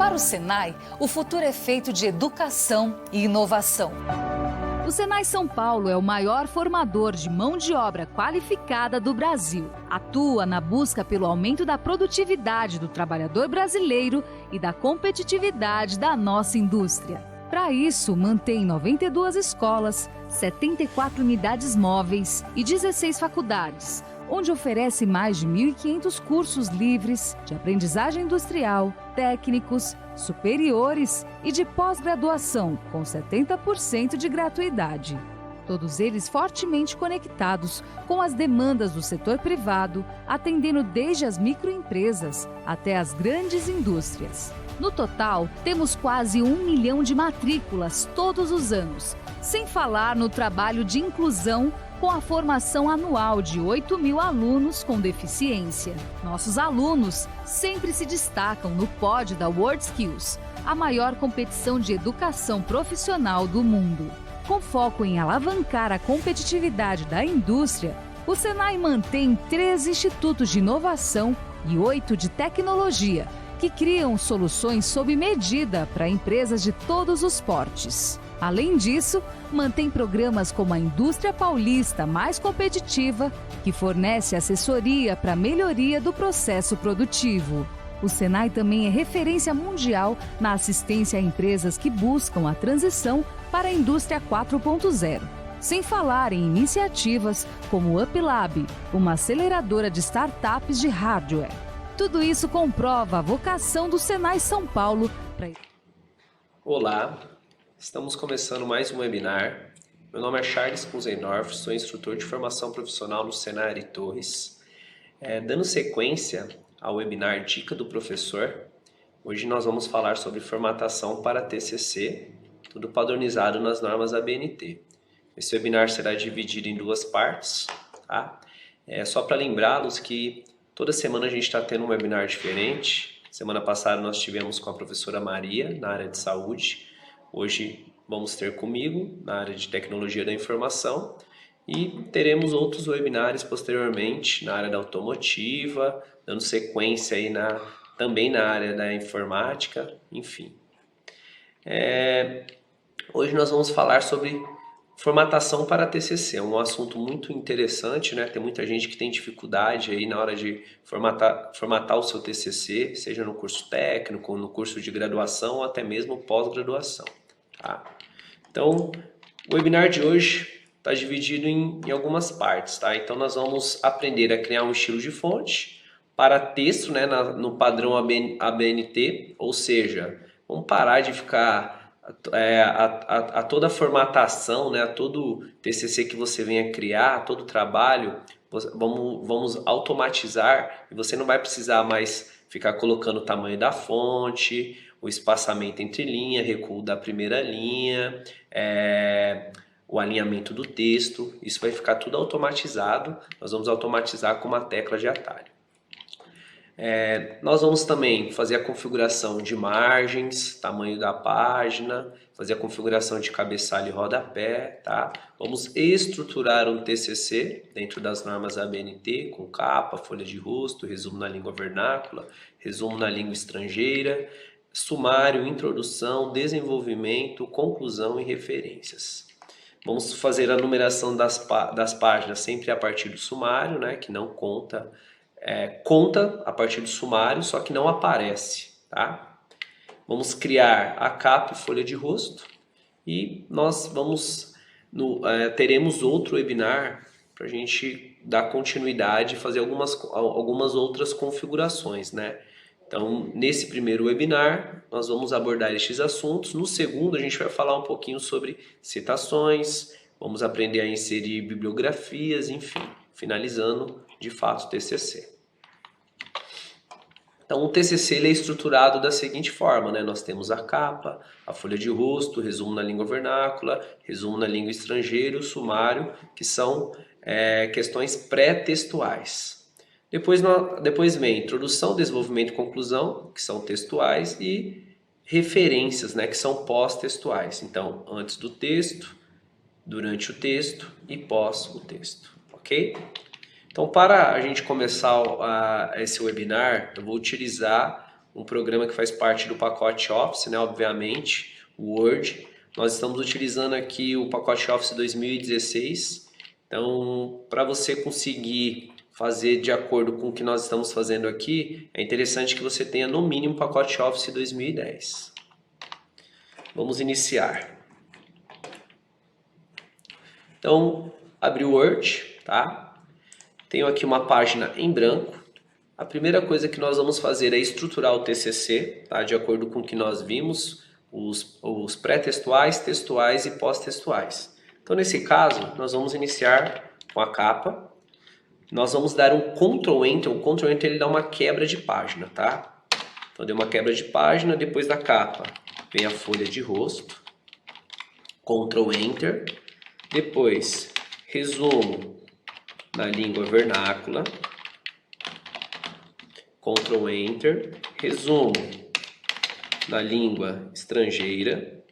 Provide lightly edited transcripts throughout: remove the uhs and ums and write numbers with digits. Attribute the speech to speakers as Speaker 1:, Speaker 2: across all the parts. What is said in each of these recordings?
Speaker 1: Para o Senai, o futuro é feito de educação e inovação. O Senai São Paulo é o maior formador de mão de obra qualificada do Brasil. Atua na busca pelo aumento da produtividade do trabalhador brasileiro e da competitividade da nossa indústria. Para isso, mantém 92 escolas, 74 unidades móveis e 16 faculdades, onde oferece mais de 1.500 cursos livres de aprendizagem industrial, técnicos, superiores e de pós-graduação, com 70% de gratuidade. Todos eles fortemente conectados com as demandas do setor privado, atendendo desde as microempresas até as grandes indústrias. No total, temos quase 1 milhão de matrículas todos os anos, sem falar no trabalho de inclusão com a formação anual de 8.000 alunos com deficiência. Nossos alunos sempre se destacam no pódio da WorldSkills, a maior competição de educação profissional do mundo. Com foco em alavancar a competitividade da indústria, o Senai mantém 3 institutos de inovação e 8 de tecnologia, que criam soluções sob medida para empresas de todos os portes. Além disso, mantém programas como a Indústria Paulista Mais Competitiva, que fornece assessoria para a melhoria do processo produtivo. O Senai também é referência mundial na assistência a empresas que buscam a transição para a Indústria 4.0. Sem falar em iniciativas como o UpLab, uma aceleradora de startups de hardware. Tudo isso comprova a vocação do Senai São Paulo para...
Speaker 2: Olá, estamos começando mais um webinar. Meu nome é Charles Kunzendorf, sou instrutor de formação profissional no Senai Ari Torres. Dando sequência ao webinar Dica do Professor, hoje nós vamos falar sobre formatação para TCC, tudo padronizado nas normas ABNT. Esse webinar será dividido em 2 partes, tá? Só para lembrá-los que toda semana a gente está tendo um webinar diferente. Semana passada nós tivemos com a professora Maria, na área de saúde. Hoje vamos ter comigo, na área de tecnologia da informação. E teremos outros webinários posteriormente, na área da automotiva, dando sequência aí também na área da informática, enfim. Hoje nós vamos falar sobre formatação para TCC, é um assunto muito interessante, né? Tem muita gente que tem dificuldade aí na hora de formatar o seu TCC, seja no curso técnico, no curso de graduação ou até mesmo pós-graduação, tá? Então, o webinar de hoje está dividido em algumas partes, tá? Então, nós vamos aprender a criar um estilo de fonte para texto, né, no padrão ABNT, ou seja, vamos parar de ficar... a toda a formatação, né, a todo TCC que você venha criar, todo o trabalho, vamos automatizar e você não vai precisar mais ficar colocando o tamanho da fonte, o espaçamento entre linha, recuo da primeira linha, o alinhamento do texto. Isso vai ficar tudo automatizado. Nós vamos automatizar com uma tecla de atalho. Nós vamos também fazer a configuração de margens, tamanho da página, fazer a configuração de cabeçalho e rodapé, tá? Vamos estruturar um TCC dentro das normas ABNT, com capa, folha de rosto, resumo na língua vernácula, resumo na língua estrangeira, sumário, introdução, desenvolvimento, conclusão e referências. Vamos fazer a numeração das páginas sempre a partir do sumário, né, que não conta... conta a partir do sumário, só que não aparece, tá? Vamos criar a capa e folha de rosto e nós teremos outro webinar para a gente dar continuidade e fazer algumas outras configurações, né? Então, nesse primeiro webinar, nós vamos abordar estes assuntos. No segundo, a gente vai falar um pouquinho sobre citações, vamos aprender a inserir bibliografias, enfim, finalizando, de fato, o TCC. Então, o TCC ele é estruturado da seguinte forma, né? Nós temos a capa, a folha de rosto, resumo na língua vernácula, resumo na língua estrangeira, o sumário, que são questões pré-textuais. Depois vem introdução, desenvolvimento e conclusão, que são textuais, e referências, né? Que são pós-textuais. Então, antes do texto, durante o texto e pós o texto, ok? Então, para a gente começar esse webinar, eu vou utilizar um programa que faz parte do pacote Office, né, obviamente, o Word. Nós estamos utilizando aqui o pacote Office 2016. Então, para você conseguir fazer de acordo com o que nós estamos fazendo aqui, é interessante que você tenha no mínimo o pacote Office 2010. Vamos iniciar. Então, abri o Word, tá? Tenho aqui uma página em branco. A primeira coisa que nós vamos fazer é estruturar o TCC, tá? De acordo com o que nós vimos, os pré-textuais, textuais e pós-textuais. Então, nesse caso, nós vamos iniciar com a capa. Nós vamos dar um Ctrl Enter. O Ctrl Enter ele dá uma quebra de página, tá? Então, deu uma quebra de página. Depois da capa, vem a folha de rosto. Ctrl Enter. Depois, resumo na língua vernácula. Ctrl Enter. Resumo na língua estrangeira,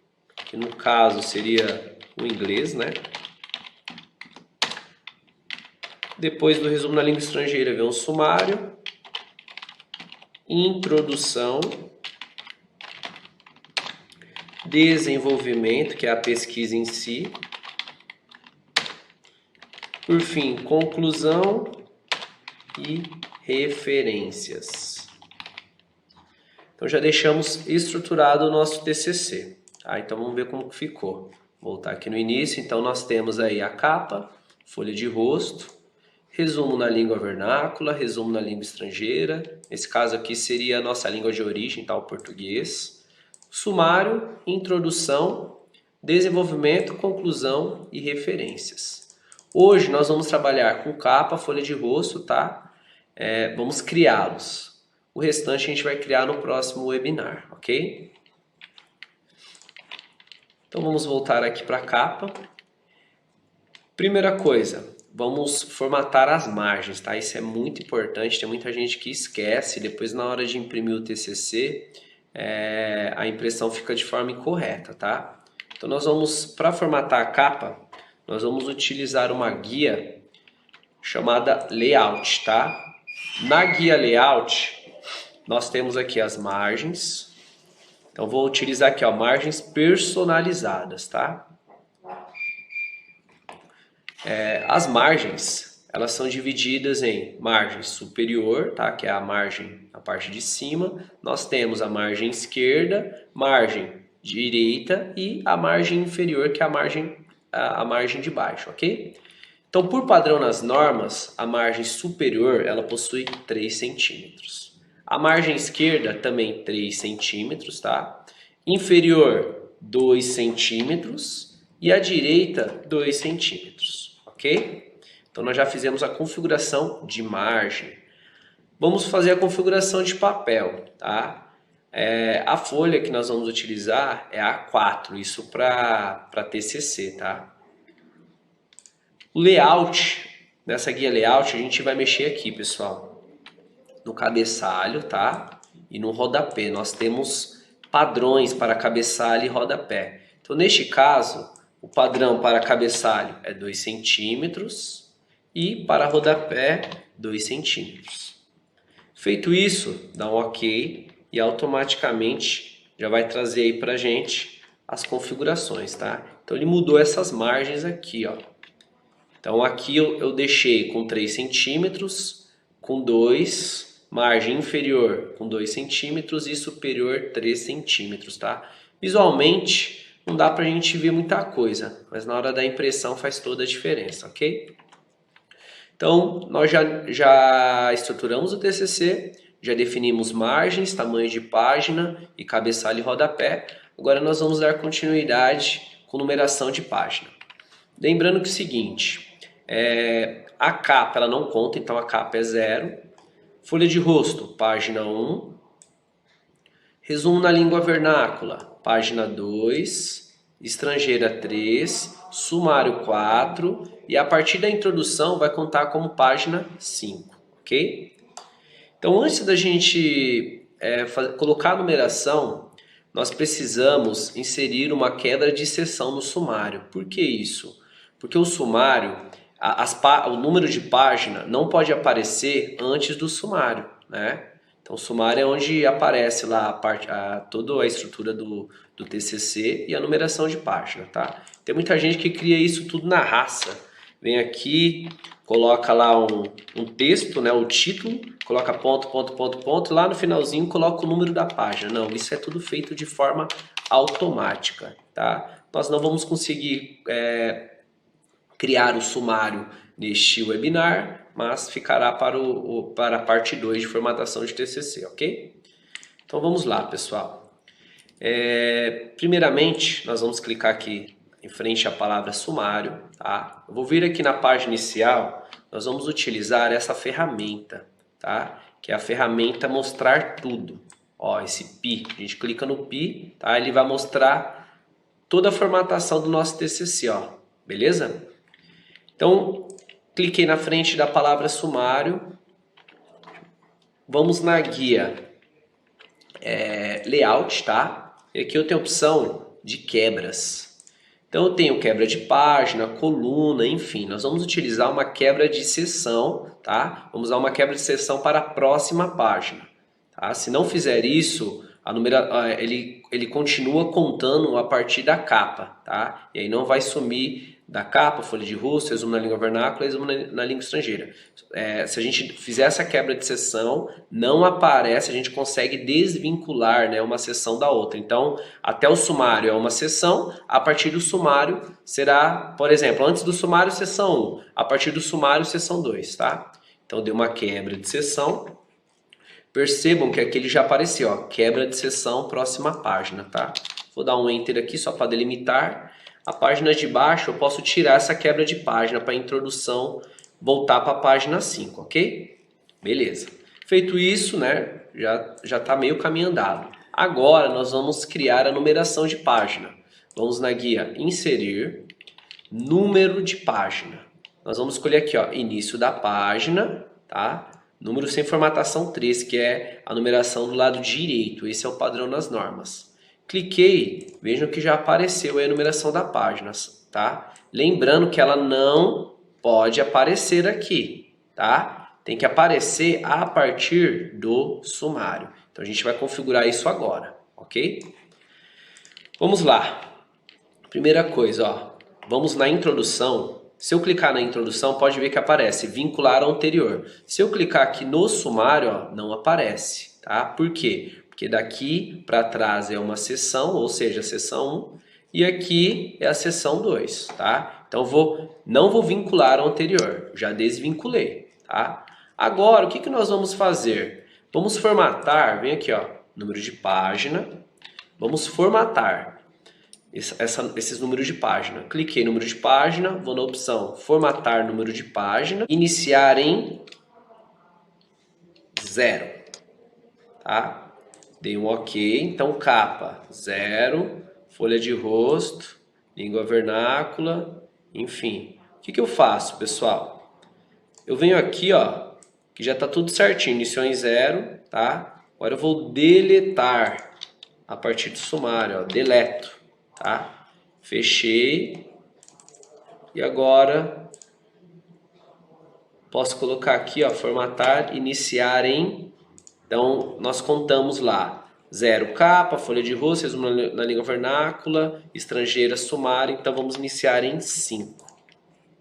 Speaker 2: que no caso seria o inglês, né? Depois do resumo na língua estrangeira vem um sumário, introdução, desenvolvimento, que é a pesquisa em si, por fim, conclusão e referências. Então já deixamos estruturado o nosso TCC, tá? Então vamos ver como ficou. Vou voltar aqui no início. Então nós temos aí a capa, folha de rosto, resumo na língua vernácula, resumo na língua estrangeira. Nesse caso aqui seria a nossa língua de origem, tá? O português. Sumário, introdução, desenvolvimento, conclusão e referências. Hoje nós vamos trabalhar com capa, folha de rosto, tá? Vamos criá-los. O restante a gente vai criar no próximo webinar, ok? Então vamos voltar aqui para a capa. Primeira coisa, vamos formatar as margens, tá? Isso é muito importante, tem muita gente que esquece, depois na hora de imprimir o TCC, a impressão fica de forma incorreta, tá? Então nós vamos, para formatar a capa, nós vamos utilizar uma guia chamada Layout, tá? Na guia Layout, nós temos aqui as margens. Então vou utilizar aqui, ó, margens personalizadas, tá? As margens, elas são divididas em margem superior, tá? Que é a margem, a parte de cima. Nós temos a margem esquerda, margem direita e a margem inferior, que é a margem de baixo, ok? Então, por padrão nas normas, a margem superior, ela possui 3 centímetros. A margem esquerda também 3 centímetros, tá? Inferior, 2 centímetros. E a direita, 2 centímetros, ok? Então, nós já fizemos a configuração de margem. Vamos fazer a configuração de papel, tá? A folha que nós vamos utilizar é a A4, isso para TCC, tá? O layout, nessa guia layout, a gente vai mexer aqui, pessoal. No cabeçalho, tá? E no rodapé. Nós temos padrões para cabeçalho e rodapé. Então, neste caso, o padrão para cabeçalho é 2 centímetros e para rodapé 2 centímetros. Feito isso, dá um OK e automaticamente já vai trazer aí para a gente as configurações, tá? Então, ele mudou essas margens aqui, ó. Então, aqui eu deixei com 3 centímetros, com 2 margem inferior com 2 centímetros e superior 3 centímetros, tá? Visualmente não dá pra gente ver muita coisa, mas na hora da impressão faz toda a diferença, ok? Então, nós já estruturamos o TCC, já definimos margens, tamanho de página e cabeçalho e rodapé. Agora nós vamos dar continuidade com numeração de página. Lembrando que é o seguinte, a capa ela não conta, então a capa é 0. Folha de rosto, página 1. Resumo na língua vernácula, página 2. Estrangeira 3. Sumário 4. E a partir da introdução vai contar como página 5, ok? Então, antes da gente colocar a numeração, nós precisamos inserir uma quebra de seção no sumário. Por que isso? Porque o sumário, o número de página não pode aparecer antes do sumário, né? Então, sumário é onde aparece lá toda a estrutura do TCC e a numeração de página, tá? Tem muita gente que cria isso tudo na raça. Vem aqui, coloca lá um texto, né, o título, coloca ponto, ponto, ponto, ponto, e lá no finalzinho coloca o número da página. Não, isso é tudo feito de forma automática, tá? Nós não vamos conseguir criar o sumário neste webinar, mas ficará para a parte 2 de formatação de TCC, ok? Então vamos lá, pessoal. Primeiramente, nós vamos clicar aqui em frente à palavra sumário, tá? Eu vou vir aqui na página inicial, nós vamos utilizar essa ferramenta, tá? Que é a ferramenta mostrar tudo. Ó, esse pi, a gente clica no pi, tá? Ele vai mostrar toda a formatação do nosso TCC, ó, beleza? Então, cliquei na frente da palavra sumário, vamos na guia layout, tá? E aqui eu tenho a opção de quebras. Então eu tenho quebra de página, coluna, enfim, nós vamos utilizar uma quebra de seção, tá? Vamos usar uma quebra de seção para a próxima página, tá? Se não fizer isso, ele continua contando a partir da capa, tá? E aí não vai sumir da capa, folha de rosto, resumo na língua vernácula, resumo na língua estrangeira. Se a gente fizer essa quebra de seção, não aparece, a gente consegue desvincular, né, uma seção da outra. Então, até o sumário é uma seção, a partir do sumário será, por exemplo, antes do sumário, seção 1, a partir do sumário, seção 2, tá? Então, deu uma quebra de seção. Percebam que aqui ele já apareceu, ó, quebra de seção, próxima página, tá? Vou dar um Enter aqui só para delimitar. A página de baixo eu posso tirar essa quebra de página para a introdução, voltar para a página 5, ok? Beleza. Feito isso, né, já está meio caminho andado. Agora nós vamos criar a numeração de página. Vamos na guia Inserir, Número de Página. Nós vamos escolher aqui, ó, Início da página, tá? Número sem formatação 3, que é a numeração do lado direito. Esse é o padrão das normas. Cliquei, vejam que já apareceu aí a numeração da página, tá? Lembrando que ela não pode aparecer aqui, tá? Tem que aparecer a partir do sumário. Então a gente vai configurar isso agora, ok? Vamos lá. Primeira coisa, ó, vamos na introdução. Se eu clicar na introdução, pode ver que aparece vincular ao anterior. Se eu clicar aqui no sumário, ó, não aparece, tá? Por quê? Porque daqui para trás é uma seção, ou seja, a seção 1, e aqui é a seção 2, tá? Então não vou vincular ao anterior, já desvinculei, tá? Agora, o que nós vamos fazer? Vamos formatar, vem aqui, ó, número de página, vamos formatar esses números de página. Cliquei no número de página, vou na opção formatar número de página, iniciar em 0, tá? Dei um OK, então capa 0, folha de rosto, língua vernácula, enfim. O que eu faço, pessoal? Eu venho aqui, ó, que já está tudo certinho, iniciou em 0, tá? Agora eu vou deletar a partir do sumário, ó, deleto, tá? Fechei. E agora posso colocar aqui, ó, formatar, iniciar em... Então, nós contamos lá 0 capa, folha de rosto, resumo na língua vernácula, estrangeira, sumário. Então, vamos iniciar em 5.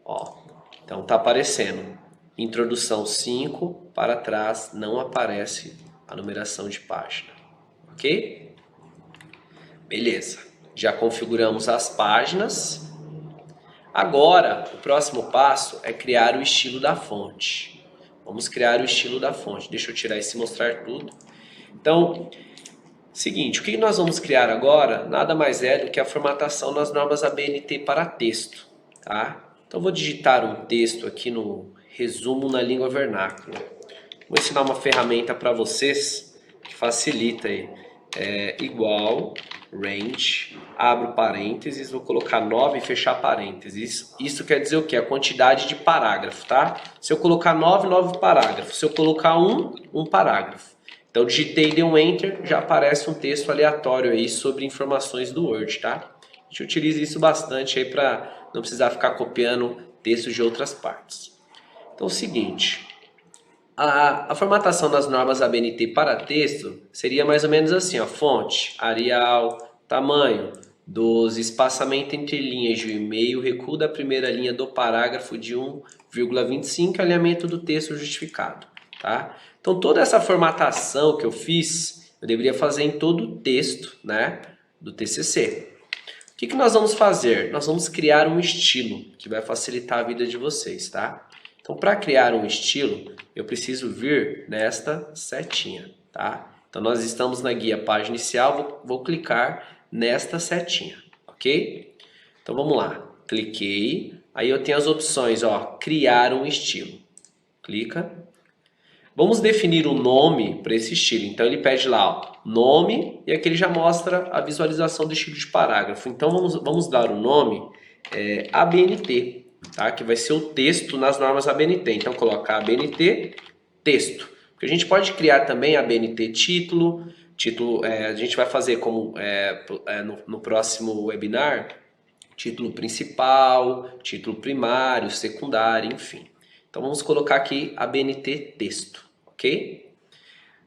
Speaker 2: Ó, então, tá aparecendo. Introdução 5, para trás não aparece a numeração de página. Ok? Beleza. Já configuramos as páginas. Agora, o próximo passo é criar o estilo da fonte. Vamos criar o estilo da fonte. Deixa eu tirar esse mostrar tudo. Então, seguinte, o que nós vamos criar agora nada mais é do que a formatação nas normas ABNT para texto, tá? Então, vou digitar um texto aqui no resumo na língua vernácula. Vou ensinar uma ferramenta para vocês que facilita aí. Igual, range, abro parênteses, vou colocar 9 e fechar parênteses. Isso quer dizer o quê? A quantidade de parágrafo, tá? Se eu colocar 9 parágrafos. Se eu colocar 1 parágrafo. Então, digitei, dei um Enter, já aparece um texto aleatório aí sobre informações do Word, tá? A gente utiliza isso bastante aí para não precisar ficar copiando textos de outras partes. Então, é o seguinte, A formatação das normas ABNT para texto seria mais ou menos assim, ó, fonte, Arial, tamanho, 12, espaçamento entre linhas de 1,5, recuo da primeira linha do parágrafo de 1,25, alinhamento do texto justificado, tá? Então toda essa formatação que eu fiz, eu deveria fazer em todo o texto, né, do TCC. O que nós vamos fazer? Nós vamos criar um estilo que vai facilitar a vida de vocês, tá? Então, para criar um estilo, eu preciso vir nesta setinha, tá? Então, nós estamos na guia página inicial, vou clicar nesta setinha, ok? Então, vamos lá. Cliquei, aí eu tenho as opções, ó, criar um estilo. Clica. Vamos definir um nome para esse estilo. Então, ele pede lá, ó, nome, e aqui ele já mostra a visualização do estilo de parágrafo. Então, vamos dar o nome ABNT. Tá? Que vai ser o texto nas normas ABNT. Então, colocar ABNT, texto. Porque a gente pode criar também ABNT título. A gente vai fazer como no próximo webinar, título principal, título primário, secundário, enfim. Então, vamos colocar aqui ABNT texto, ok?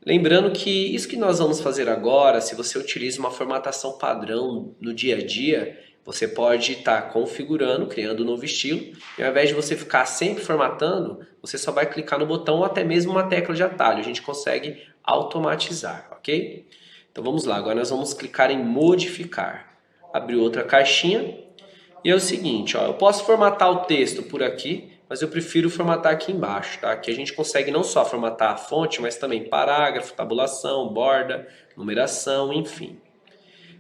Speaker 2: Lembrando que isso que nós vamos fazer agora, se você utiliza uma formatação padrão no dia a dia, você pode estar configurando, criando um novo estilo, e ao invés de você ficar sempre formatando, você só vai clicar no botão ou até mesmo uma tecla de atalho. A gente consegue automatizar, ok? Então vamos lá, agora nós vamos clicar em modificar. Abrir outra caixinha, e é o seguinte, ó, eu posso formatar o texto por aqui, mas eu prefiro formatar aqui embaixo, tá? Que a gente consegue não só formatar a fonte, mas também parágrafo, tabulação, borda, numeração, enfim.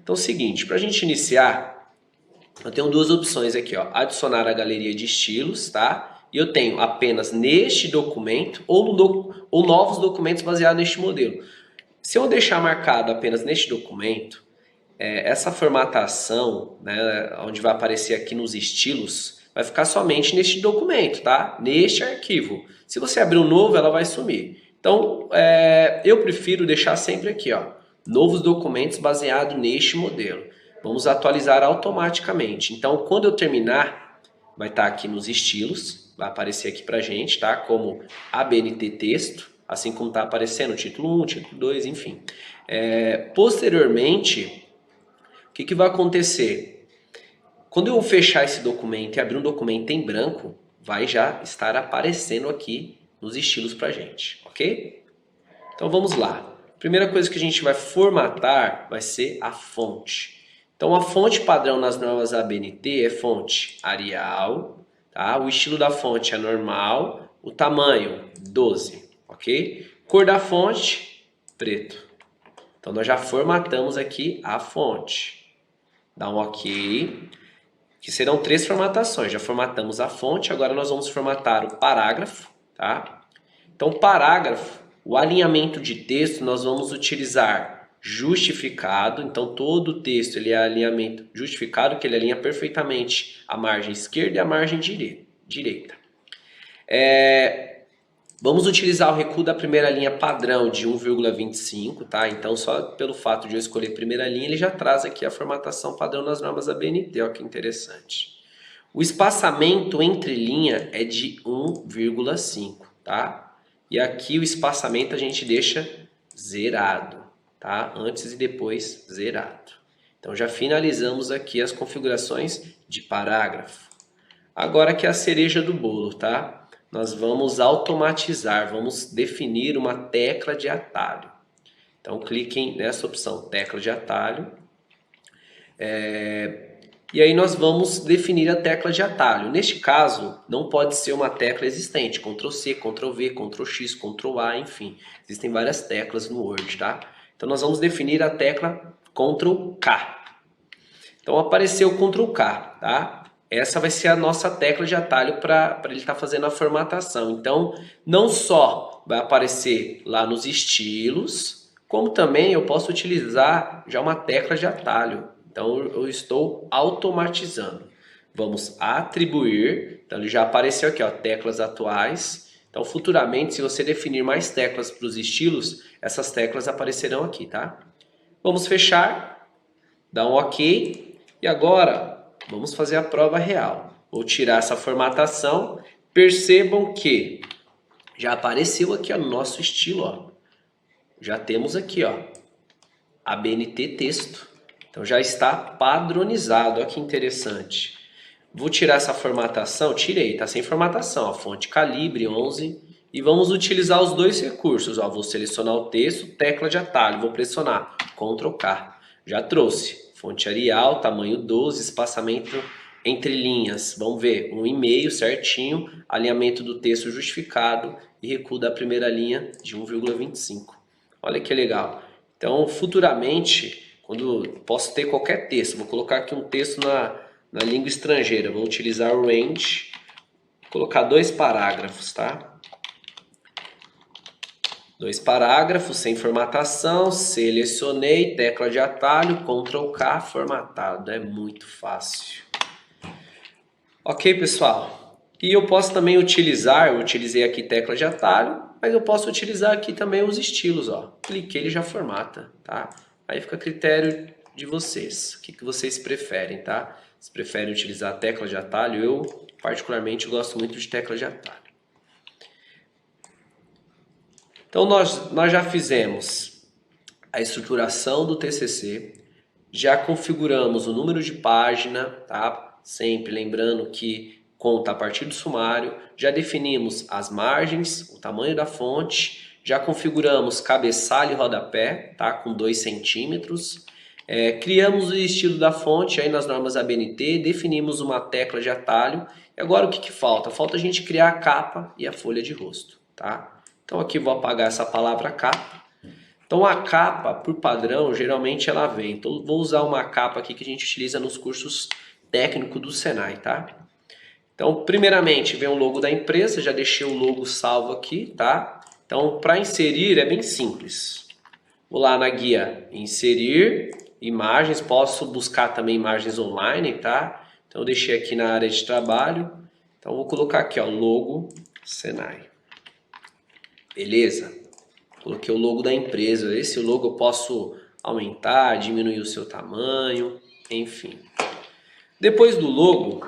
Speaker 2: Então é o seguinte, para a gente iniciar, eu tenho duas opções aqui, ó, adicionar a galeria de estilos, tá? E eu tenho apenas neste documento ou novos documentos baseados neste modelo. Se eu deixar marcado apenas neste documento, essa formatação, né, onde vai aparecer aqui nos estilos, vai ficar somente neste documento, tá? Neste arquivo. Se você abrir um novo, ela vai sumir. Então, eu prefiro deixar sempre aqui, ó, novos documentos baseados neste modelo. Vamos atualizar automaticamente. Então, quando eu terminar, vai estar aqui nos estilos, vai aparecer aqui pra gente, tá? Como ABNT texto, assim como está aparecendo o título 1, título 2, enfim. Posteriormente, o que vai acontecer? Quando eu fechar esse documento e abrir um documento em branco, vai já estar aparecendo aqui nos estilos pra gente, ok? Então, vamos lá. Primeira coisa que a gente vai formatar vai ser a fonte. Então, a fonte padrão nas normas ABNT é fonte Arial, tá? O estilo da fonte é normal, o tamanho 12, ok? Cor da fonte, preto. Então, nós já formatamos aqui a fonte. Dá um ok, que serão 3 formatações. Já formatamos a fonte, agora nós vamos formatar o parágrafo, tá? Então, parágrafo, o alinhamento de texto, nós vamos utilizar justificado, então todo o texto ele é alinhamento justificado, que ele alinha perfeitamente a margem esquerda e a margem direita. Vamos utilizar o recuo da primeira linha padrão de 1,25, tá? Então só pelo fato de eu escolher primeira linha, ele já traz aqui a formatação padrão nas normas ABNT, ó que interessante. O espaçamento entre linha é de 1,5, tá? E aqui o espaçamento a gente deixa zerado. Tá? Antes e depois zerado. Então já finalizamos aqui as configurações de parágrafo. Agora que é a cereja do bolo, tá? Nós vamos automatizar, vamos definir uma tecla de atalho. Então cliquem nessa opção, tecla de atalho. E aí nós vamos definir a tecla de atalho. Neste caso, não pode ser uma tecla existente, Ctrl C, Ctrl V, Ctrl X, Ctrl A, enfim. Existem várias teclas no Word, tá? Então, nós vamos definir a tecla Ctrl K. Então, apareceu o Ctrl K, tá? Essa vai ser a nossa tecla de atalho para ele estar fazendo a formatação. Então, não só vai aparecer lá nos estilos, como também eu posso utilizar já uma tecla de atalho. Então, eu estou automatizando. Vamos atribuir. Então, ele já apareceu aqui, ó, teclas atuais. Então, futuramente, se você definir mais teclas para os estilos, essas teclas aparecerão aqui, tá? Vamos fechar, dar um OK. E agora, vamos fazer a prova real. Vou tirar essa formatação. Percebam que já apareceu aqui ó, no nosso estilo, ó. Já temos aqui, ó, ABNT texto. Então já está padronizado, olha que interessante. Vou tirar essa formatação, tirei, tá sem formatação, a fonte calibre 11 e vamos utilizar os dois recursos, ó. Vou selecionar o texto, tecla de atalho, vou pressionar Ctrl K. Já trouxe fonte Arial, tamanho 12, espaçamento entre linhas, vamos ver, 1,5 certinho, alinhamento do texto justificado e recuo da primeira linha de 1,25. Olha que legal. Então, futuramente, quando posso ter qualquer texto, vou colocar aqui um texto na língua estrangeira, vou utilizar o range, colocar 2 parágrafos, tá? 2 parágrafos, sem formatação, selecionei, tecla de atalho, Ctrl K, formatado, é muito fácil. Ok, pessoal? E eu posso também utilizar, eu utilizei aqui tecla de atalho, mas eu posso utilizar aqui também os estilos, ó. Cliquei, ele já formata, tá? Aí fica a critério de vocês. O que vocês preferem, tá? Se preferem utilizar a tecla de atalho, eu particularmente gosto muito de tecla de atalho. Então nós já fizemos a estruturação do TCC, já configuramos o número de página, tá? Sempre lembrando que conta a partir do sumário, já definimos as margens, o tamanho da fonte, já configuramos cabeçalho e rodapé, tá? Com 2 centímetros. Criamos o estilo da fonte aí nas normas ABNT, definimos uma tecla de atalho. E agora o que falta? Falta a gente criar a capa e a folha de rosto, tá? Então aqui vou apagar essa palavra capa. Então a capa, por padrão, geralmente ela vem. Então vou usar uma capa aqui que a gente utiliza nos cursos técnicos do Senai, tá? Então primeiramente vem o logo da empresa, já deixei o logo salvo aqui, tá? Então para inserir é bem simples. Vou lá na guia inserir imagens, posso buscar também imagens online, tá? Então eu deixei aqui na área de trabalho. Então vou colocar aqui, ó, logo Senai. Beleza? Coloquei o logo da empresa. Esse logo eu posso aumentar, diminuir o seu tamanho, enfim. Depois do logo,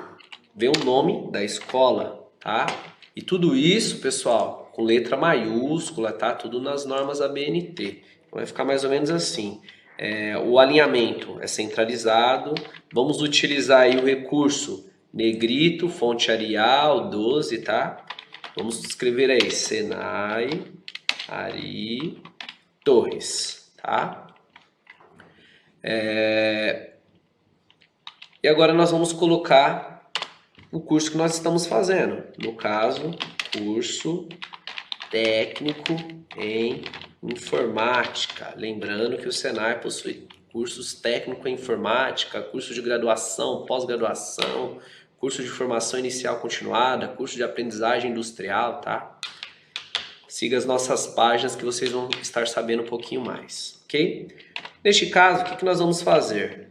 Speaker 2: vem o nome da escola, tá? E tudo isso, pessoal, com letra maiúscula, tá? Tudo nas normas ABNT. Então vai ficar mais ou menos assim. O alinhamento é centralizado. Vamos utilizar aí o recurso negrito, fonte Arial 12, tá? Vamos escrever aí Senai Ari Torres, tá? E agora nós vamos colocar o curso que nós estamos fazendo. No caso, curso técnico em informática. Lembrando que o Senai possui cursos técnico em informática, curso de graduação, pós-graduação, curso de formação inicial continuada, curso de aprendizagem industrial, tá? Siga as nossas páginas que vocês vão estar sabendo um pouquinho mais, ok? Neste caso, o que nós vamos fazer?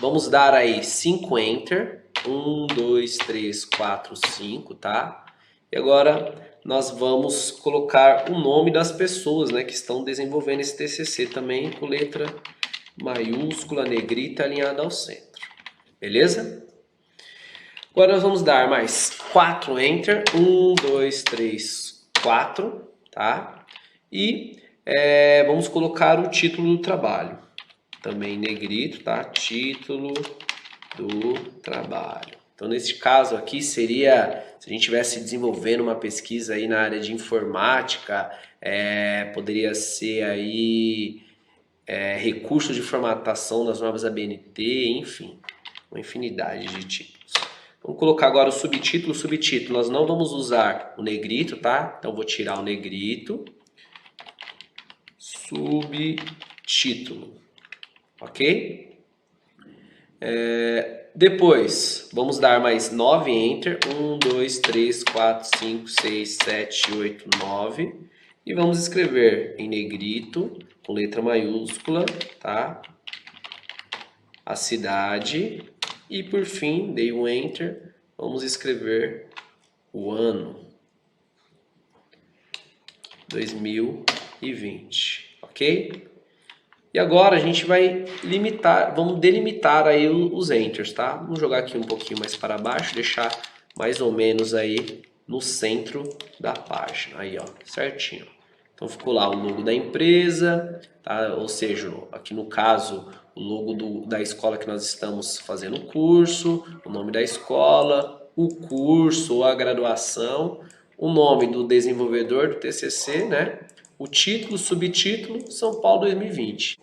Speaker 2: Vamos dar aí 5 Enter. 1, 2, 3, 4, 5, tá? E agora nós vamos colocar o nome das pessoas, né, que estão desenvolvendo esse TCC também com letra maiúscula, negrita, alinhada ao centro. Beleza? Agora nós vamos dar mais 4 Enter. 1, 2, 3, 4, tá? E vamos colocar o título do trabalho. Também negrito, tá? Título do trabalho. Então, nesse caso aqui, seria, se a gente estivesse desenvolvendo uma pesquisa aí na área de informática, poderia ser aí recursos de formatação das normas ABNT, enfim, uma infinidade de títulos. Vamos colocar agora o subtítulo. Subtítulo, nós não vamos usar o negrito, tá? Então, vou tirar o negrito. Subtítulo. Ok? Depois, vamos dar mais 9 Enter. 1, 2, 3, 4, 5, 6, 7, 8, 9. E vamos escrever em negrito, com letra maiúscula, tá? A cidade. E por fim, dei um Enter. Vamos escrever o ano. 2020. Ok? E agora a gente vai vamos delimitar aí os enters, tá? Vamos jogar aqui um pouquinho mais para baixo, deixar mais ou menos aí no centro da página. Aí, ó, certinho. Então ficou lá o logo da empresa, tá? Ou seja, aqui no caso, o logo da escola que nós estamos fazendo o curso, o nome da escola, o curso ou a graduação, o nome do desenvolvedor do TCC, né? O título, subtítulo, São Paulo 2020. O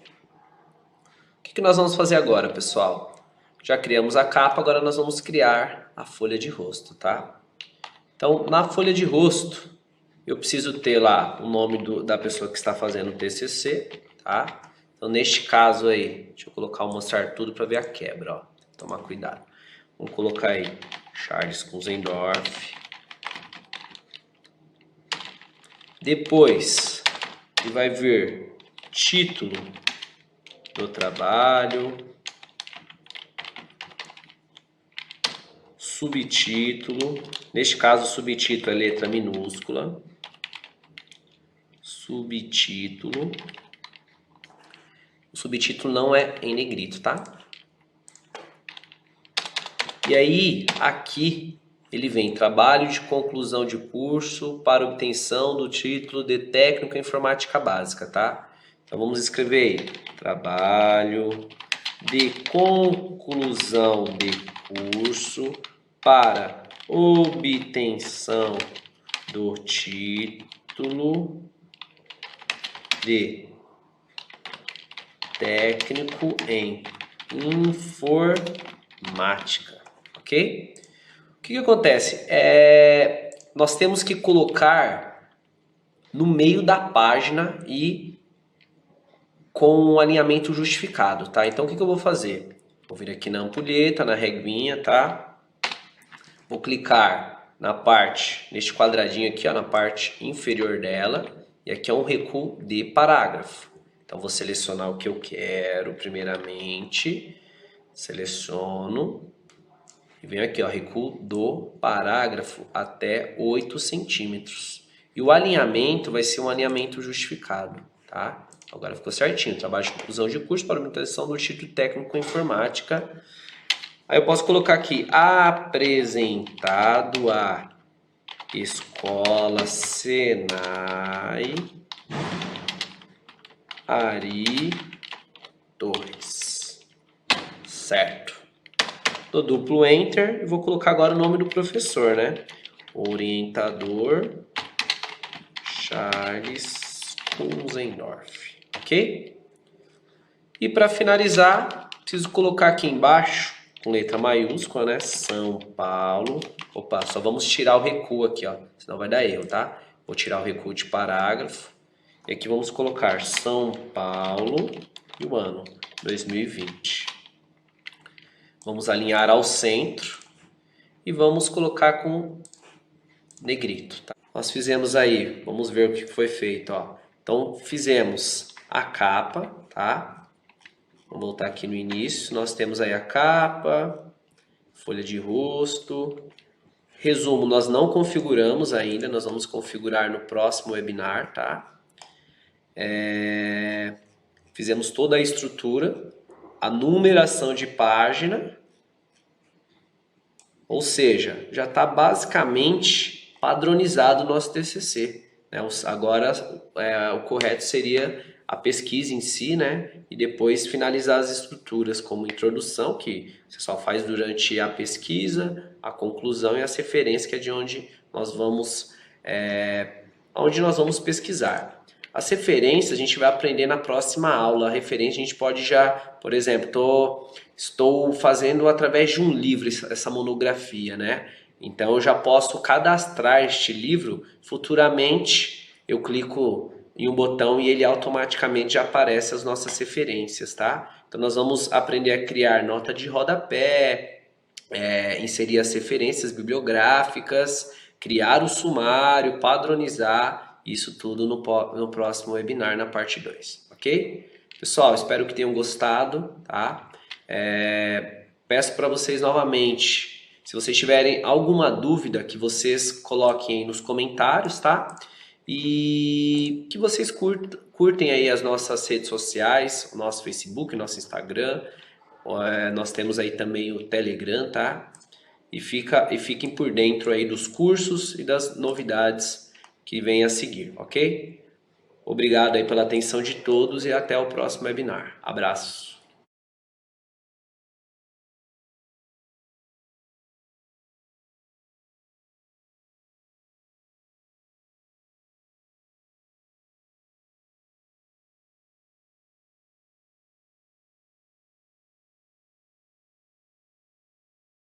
Speaker 2: que nós vamos fazer agora, pessoal? Já criamos a capa, agora nós vamos criar a folha de rosto, tá? Então, na folha de rosto, eu preciso ter lá o nome da pessoa que está fazendo o TCC, tá? Então, neste caso aí, deixa eu colocar o mostrar tudo para ver a quebra, ó. Tomar cuidado. Vamos colocar aí Charles Kunzendorf. Depois, vai vir título do trabalho, subtítulo. Neste caso, o subtítulo é letra minúscula. Subtítulo. O subtítulo não é em negrito, tá? E aí, aqui, ele vem trabalho de conclusão de curso para obtenção do título de técnico em informática básica, tá? Então, vamos escrever aí, trabalho de conclusão de curso para obtenção do título de técnico em informática, ok? O que acontece? Nós temos que colocar no meio da página e com um alinhamento justificado, tá? Então, o que eu vou fazer? Vou vir aqui na ampulheta, na reguinha, tá? Vou clicar na parte, neste quadradinho aqui, ó, na parte inferior dela, e aqui é um recuo de parágrafo. Então, vou selecionar o que eu quero, primeiramente, seleciono, e venho aqui, ó, recuo do parágrafo até 8 centímetros. E o alinhamento vai ser um alinhamento justificado, tá? Agora ficou certinho, trabalho de conclusão de curso para obtenção do título técnico em informática. Aí eu posso colocar aqui, apresentado a Escola Senai Ari Torres. Certo. Dou duplo Enter e vou colocar agora o nome do professor, né? Orientador Charles Kunzendorf. Ok? E para finalizar, preciso colocar aqui embaixo, com letra maiúscula, né? São Paulo. Opa, só vamos tirar o recuo aqui, ó. Senão vai dar erro, tá? Vou tirar o recuo de parágrafo. E aqui vamos colocar São Paulo e o ano 2020. Vamos alinhar ao centro e vamos colocar com negrito, tá? Nós fizemos aí, vamos ver o que foi feito, ó. Então, fizemos a capa, tá? Vamos voltar aqui no início. Nós temos aí a capa, folha de rosto. Resumo, nós não configuramos ainda, nós vamos configurar no próximo webinar, tá? Fizemos toda a estrutura, a numeração de página, ou seja, já está basicamente padronizado o nosso TCC, né? Agora, o correto seria a pesquisa em si, né? E depois finalizar as estruturas como introdução, que você só faz durante a pesquisa, a conclusão e as referências, que é de onde nós vamos pesquisar. As referências a gente vai aprender na próxima aula. A referência a gente pode já, por exemplo, estou fazendo através de um livro essa monografia, né? Então eu já posso cadastrar este livro. Futuramente eu clico em um botão e ele automaticamente já aparece as nossas referências, tá? Então nós vamos aprender a criar nota de rodapé, inserir as referências bibliográficas, criar o sumário, padronizar, isso tudo no próximo webinar, na parte 2, ok? Pessoal, espero que tenham gostado, tá? Peço para vocês novamente, se vocês tiverem alguma dúvida, que vocês coloquem aí nos comentários, tá? E que vocês curtem aí as nossas redes sociais, o nosso Facebook, o nosso Instagram, nós temos aí também o Telegram, tá? e fiquem por dentro aí dos cursos e das novidades que vêm a seguir, ok? Obrigado aí pela atenção de todos e até o próximo webinar. Abraços!